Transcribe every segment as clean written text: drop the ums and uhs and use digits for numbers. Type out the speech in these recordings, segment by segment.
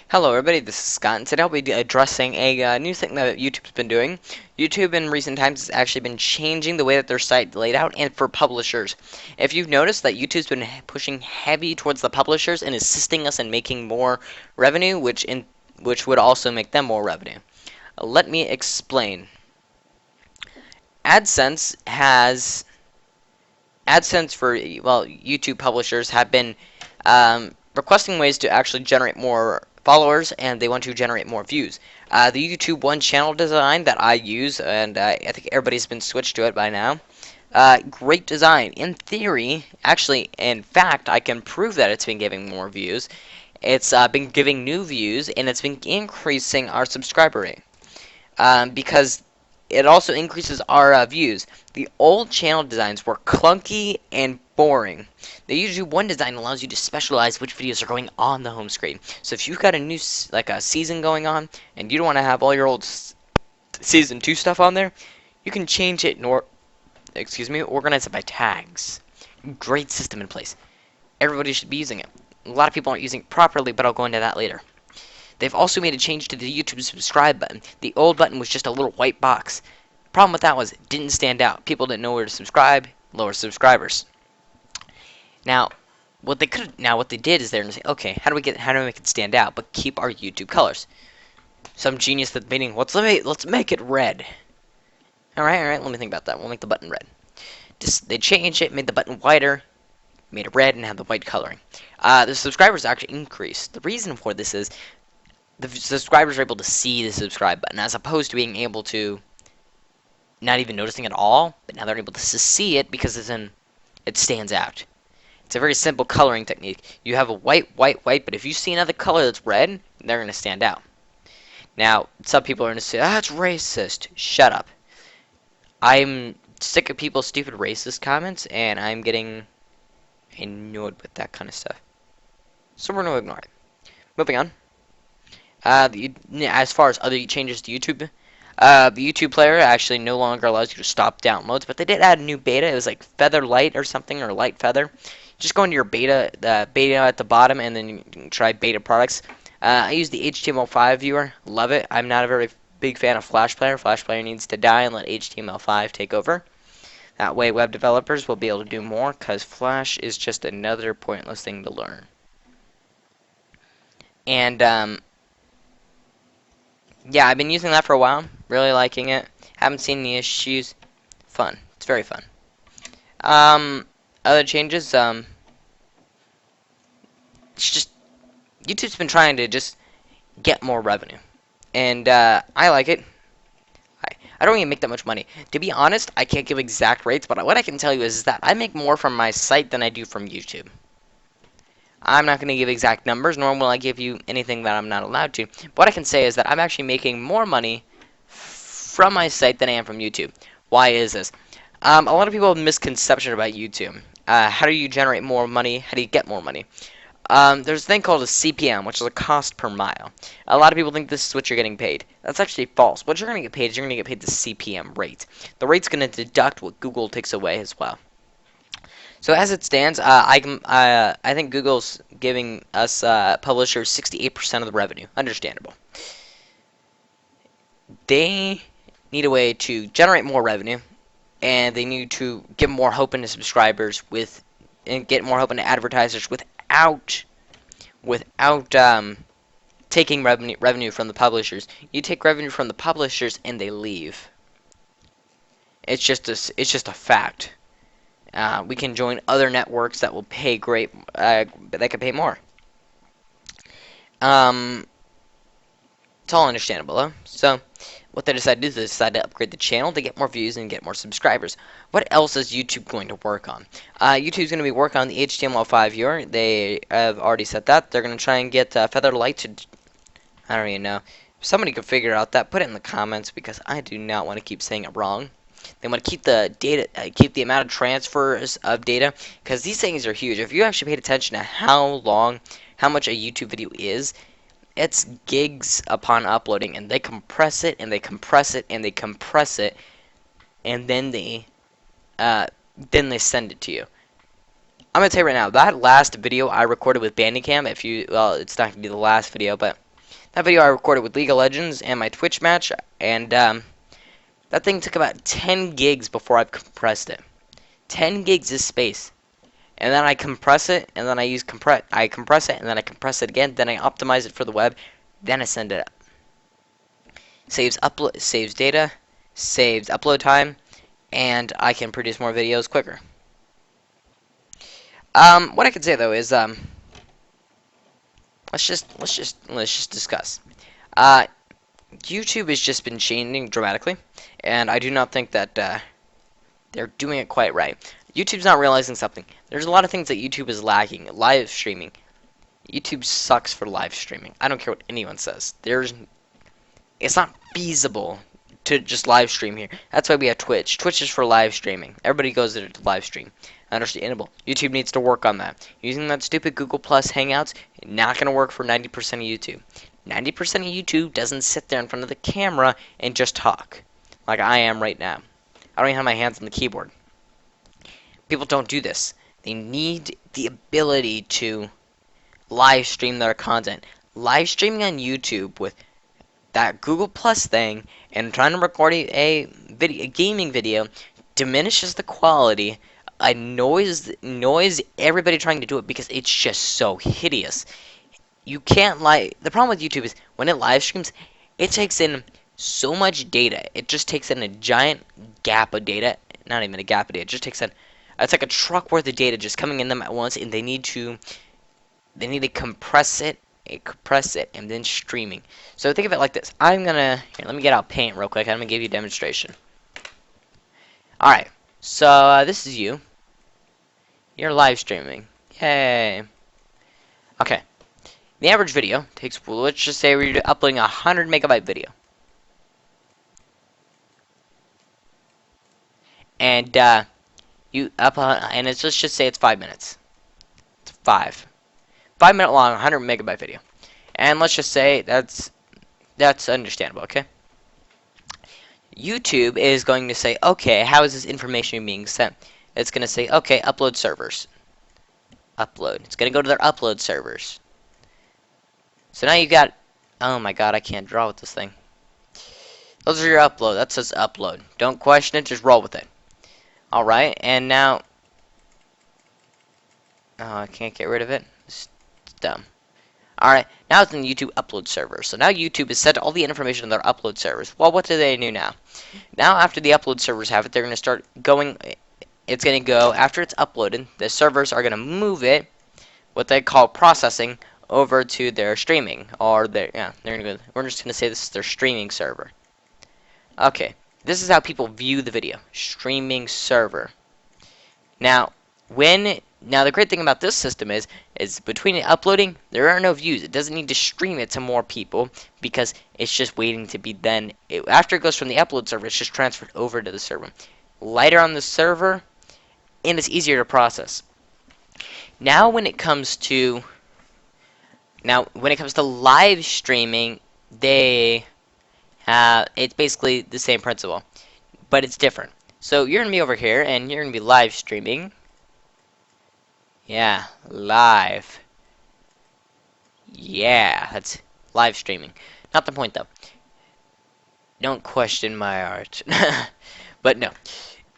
Hello everybody, this is Scott, and today I'll be addressing a new thing that YouTube's been doing. YouTube in recent times has actually been changing the way that their site laid out and for publishers. If you've noticed that YouTube's been pushing heavy towards the publishers and assisting us in making more revenue, which would also make them more revenue. Let me explain. AdSense has AdSense for YouTube publishers have been requesting ways to actually generate more followers, and they want to generate more views. The YouTube One channel design that I use, and I think everybody's been switched to it by now. Great design. In theory, actually, in fact, I can prove that it's been giving more views. It's been giving new views, and it's been increasing our subscriber rate. Because it also increases our views. The old channel designs were clunky and boring. The YouTube One design allows you to specialize which videos are going on the home screen. So if you've got a new a season going on and you don't want to have all your old season 2 stuff on there, you can change it and organize it by tags. Great system in place. Everybody should be using it. A lot of people aren't using it properly, but I'll go into that later. They've also made a change to the YouTube subscribe button. The old button was just a little white box. Problem with that was it didn't stand out. People didn't know where to subscribe, lower subscribers. Now, what they did is they're gonna say, okay, how do we make it stand out, but keep our YouTube colors? Some genius at the meeting, let's make it red. Alright, let me think about that. We'll make the button red. They changed it, made the button whiter, made it red, and had the white coloring. The subscribers actually increased. The reason for this is the subscribers are able to see the subscribe button, as opposed to being able to not even noticing it at all, but now they're able to see it because it stands out. It's a very simple coloring technique. You have a white, but if you see another color that's red, they're going to stand out. Now, some people are going to say, that's racist. Shut up. I'm sick of people's stupid racist comments, and I'm getting annoyed with that kind of stuff. So we're going to ignore it. Moving on. As far as other changes to YouTube, the YouTube player actually no longer allows you to stop downloads, but they did add a new beta. It was like Feather Light or something, or Light Feather. Just go into your beta at the bottom, and then you can try beta products. I use the HTML5 viewer. Love it. I'm not a very big fan of Flash Player. Flash Player needs to die and let HTML5 take over. That way web developers will be able to do more, because Flash is just another pointless thing to learn. And, yeah, I've been using that for a while. Really liking it. Haven't seen any issues. Fun. It's very fun. Other changes, it's just YouTube's been trying to just get more revenue. And I like it. I don't even make that much money. To be honest, I can't give exact rates, but what I can tell you is that I make more from my site than I do from YouTube. I'm not going to give exact numbers, nor will I give you anything that I'm not allowed to. But what I can say is that I'm actually making more money from my site than I am from YouTube. Why is this? A lot of people have a misconception about YouTube. How do you generate more money? How do you get more money? There's a thing called a CPM, which is a cost per mile. A lot of people think this is what you're getting paid. That's actually false. What you're going to get paid is you're going to get paid the CPM rate. The rate's going to deduct what Google takes away as well. So as it stands, I think Google's giving us publishers 68% of the revenue. Understandable. They need a way to generate more revenue, and they need to give more hope into subscribers and get more hope into advertisers without taking revenue from the publishers. You take revenue from the publishers, and they leave. It's just a fact. We can join other networks that will pay great, that can pay more. It's all understandable, though. So, what they decided to do is they decided to upgrade the channel to get more views and get more subscribers. What else is YouTube going to work on? YouTube's going to be working on the HTML5 viewer. They have already said that. They're going to try and get Feather Light to... I don't even know. If somebody could figure out that, put it in the comments, because I do not want to keep saying it wrong. They want to keep the data, keep the amount of transfers of data, because these things are huge. If you actually paid attention to how much a YouTube video is, it's gigs upon uploading, and they compress it, and they compress it, and they compress it, and then they send it to you. I'm gonna tell you right now, that last video I recorded with Bandicam, well, it's not gonna be the last video, but That video I recorded with League of Legends and my Twitch match, and that thing took about 10 gigs before I compressed it. 10 gigs is space. And then I compress it, and then I compress it, and then I compress it again, then I optimize it for the web, then I send it up. Saves data, saves upload time, and I can produce more videos quicker. What I can say though is let's just discuss. YouTube has just been changing dramatically, and I do not think that they're doing it quite right. YouTube's not realizing something. There's a lot of things that YouTube is lacking. Live streaming. YouTube sucks for live streaming. I don't care what anyone says. It's not feasible to just live stream here. That's why we have Twitch. Twitch is for live streaming. Everybody goes there to live stream. Understandable. YouTube needs to work on that. Using that stupid Google Plus Hangouts, not going to work for 90% of YouTube. 90% of YouTube doesn't sit there in front of the camera and just talk, like I am right now. I don't even have my hands on the keyboard. People don't do this. They need the ability to live stream their content. Live streaming on YouTube with that Google Plus thing and trying to record a gaming video diminishes the quality, annoys everybody trying to do it because it's just so hideous. You can't the problem with YouTube is when it live streams, it takes in so much data. It just takes in a giant gap of data. Not even a gap of data. It just takes in, it's like a truck worth of data just coming in them at once, and they need to compress it, and then streaming. So think of it like this. Here, let me get out Paint real quick. I'm gonna give you a demonstration. All right. So this is you. You're live streaming. Yay. Okay. The average video takes, well, let's just say we're uploading a 100 megabyte video. And let's just say it's 5 minutes. It's 5-minute long, 100 megabyte video. And let's just say that's understandable, okay? YouTube is going to say, okay, how is this information being sent? It's going to say, okay, upload servers. Upload. It's going to go to their upload servers. So now you got, oh my god, I can't draw with this thing. Those are your upload. That says upload. Don't question it, just roll with it. Alright, and now, oh, I can't get rid of it. It's dumb. Alright, now it's in the YouTube upload server. So now YouTube has sent all the information to their upload servers. Well, what do they do now? Now, after the upload servers have it, they're going to start going, it's going to go, after it's uploaded, the servers are going to move it, what they call processing, over to their streaming, or their, yeah, we're just going to say this is their streaming server. Okay, this is how people view the video. Streaming server. Now, the great thing about this system is between it uploading, there are no views. It doesn't need to stream it to more people because it's just waiting to be then. After it goes from the upload server, it's just transferred over to the server. Lighter on the server, and it's easier to process. Now, when it comes to live streaming, it's basically the same principle, but it's different. So you're gonna be over here, and you're gonna be live streaming. Yeah, live. Yeah, that's live streaming. Not the point, though. Don't question my art. But no.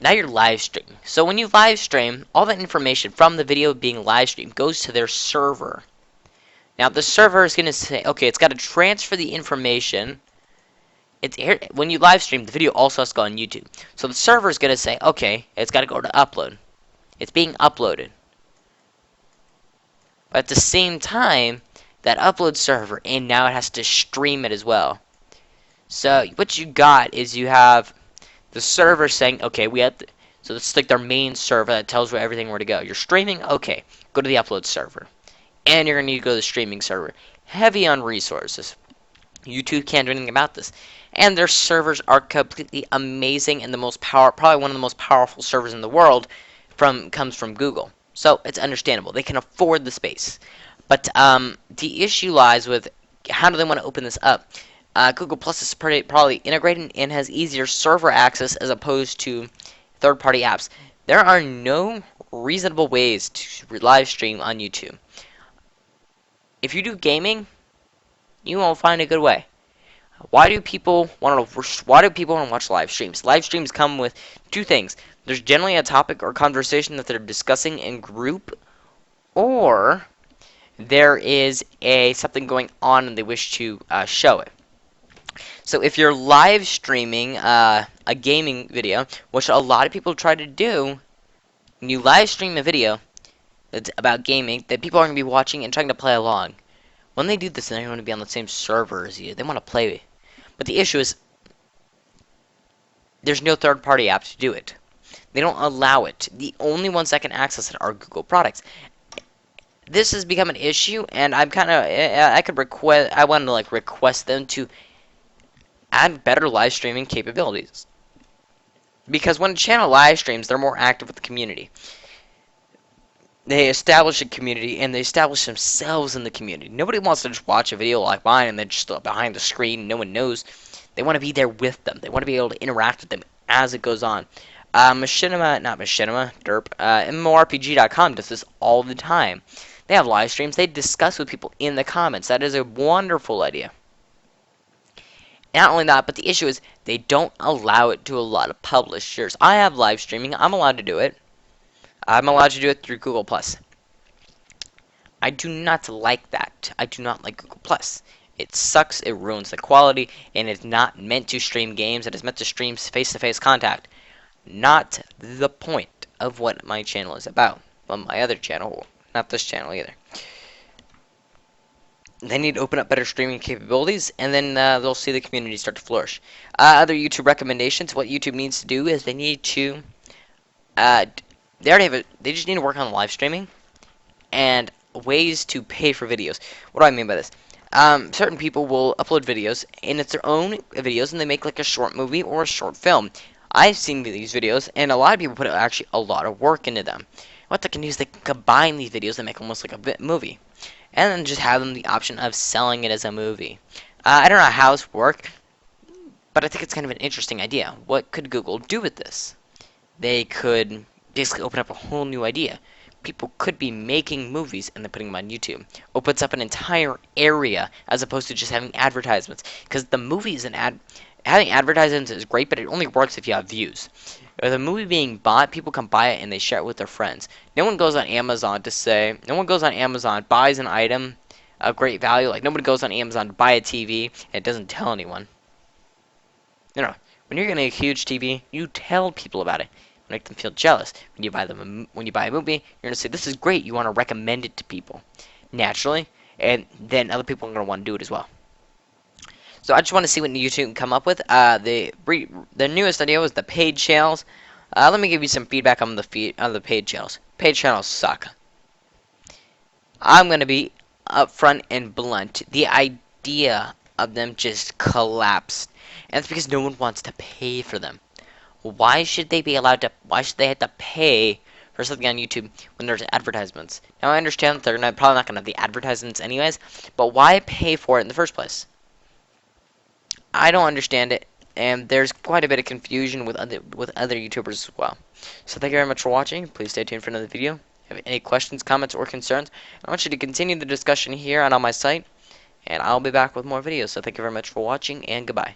Now you're live streaming. So when you live stream, all that information from the video being live streamed goes to their server. Now the server is going to say, okay, it's got to transfer the information. When you live stream, the video also has to go on YouTube. So the server is going to say, okay, it's got to go to upload. It's being uploaded. But at the same time, that upload server, and now it has to stream it as well. So what you got is you have the server saying, okay, so this is like their main server that tells where everything where to go. You're streaming, okay, go to the upload server. And you're going to need to go to the streaming server. Heavy on resources. YouTube can't do anything about this. And their servers are completely amazing, and probably one of the most powerful servers in the world comes from Google. So it's understandable. They can afford the space. But the issue lies with how do they want to open this up? Google Plus is probably integrated and has easier server access as opposed to third-party apps. There are no reasonable ways to live stream on YouTube. If you do gaming, You won't find a good way. Why do people want to? Why do people want to watch live streams? Live streams come with two things. There's generally a topic or conversation that they're discussing in group, or there is a something going on and they wish to show it. So if you're live streaming a gaming video, which a lot of people try to do, when you live stream a video that's about gaming, that people are going to be watching and trying to play along. When they do this, they're going to be on the same server as you. They want to play. But the issue is, there's no third-party app to do it. They don't allow it. The only ones that can access it are Google products. This has become an issue, and I'm kind of, I want to like request them to add better live streaming capabilities. Because when a channel live streams, they're more active with the community. They establish a community, and they establish themselves in the community. Nobody wants to just watch a video like mine and then just behind the screen, no one knows. They want to be there with them. They want to be able to interact with them as it goes on. MMORPG.com does this all the time. They have live streams. They discuss with people in the comments. That is a wonderful idea. Not only that, but the issue is they don't allow it to a lot of publishers. I have live streaming. I'm allowed to do it. I'm allowed to do it through Google+. I do not like that. I do not like Google+. It sucks, it ruins the quality, and it's not meant to stream games. It is meant to stream face-to-face contact. Not the point of what my channel is about. Well, my other channel, not this channel either. They need to open up better streaming capabilities, and then they'll see the community start to flourish. Other YouTube recommendations, what YouTube needs to do is they need to, they just need to work on live streaming, and ways to pay for videos. What do I mean by this? Certain people will upload videos, and it's their own videos, and they make like a short movie or a short film. I've seen these videos, and a lot of people put actually a lot of work into them. What they can do is they can combine these videos and make almost like a movie, and then just have them the option of selling it as a movie. I don't know how this works, but I think it's kind of an interesting idea. What could Google do with this? They could basically open up a whole new idea. People could be making movies and then putting them on YouTube. Opens up an entire area as opposed to just having advertisements. Because the movies and having advertisements is great, but it only works if you have views. With a movie being bought, people can buy it and they share it with their friends. No one goes on Amazon, buys an item of great value. Like, nobody goes on Amazon to buy a TV and it doesn't tell anyone. You know, when you're getting a huge TV, you tell people about it. Make them feel jealous. When you buy a movie, you're gonna say this is great. You want to recommend it to people naturally, and then other people are gonna want to do it as well. So I just want to see what YouTube can come up with. The newest idea was the paid channels. Let me give you some feedback on the paid channels. Paid channels suck. I'm gonna be upfront and blunt. The idea of them just collapsed, and it's because no one wants to pay for them. Why should they have to pay for something on YouTube when there's advertisements? Now, I understand that they're probably not going to have the advertisements anyways, but why pay for it in the first place? I don't understand it, and there's quite a bit of confusion with other YouTubers as well. So thank you very much for watching. Please stay tuned for another video. If you have any questions, comments, or concerns, I want you to continue the discussion here and on my site, and I'll be back with more videos. So thank you very much for watching, and goodbye.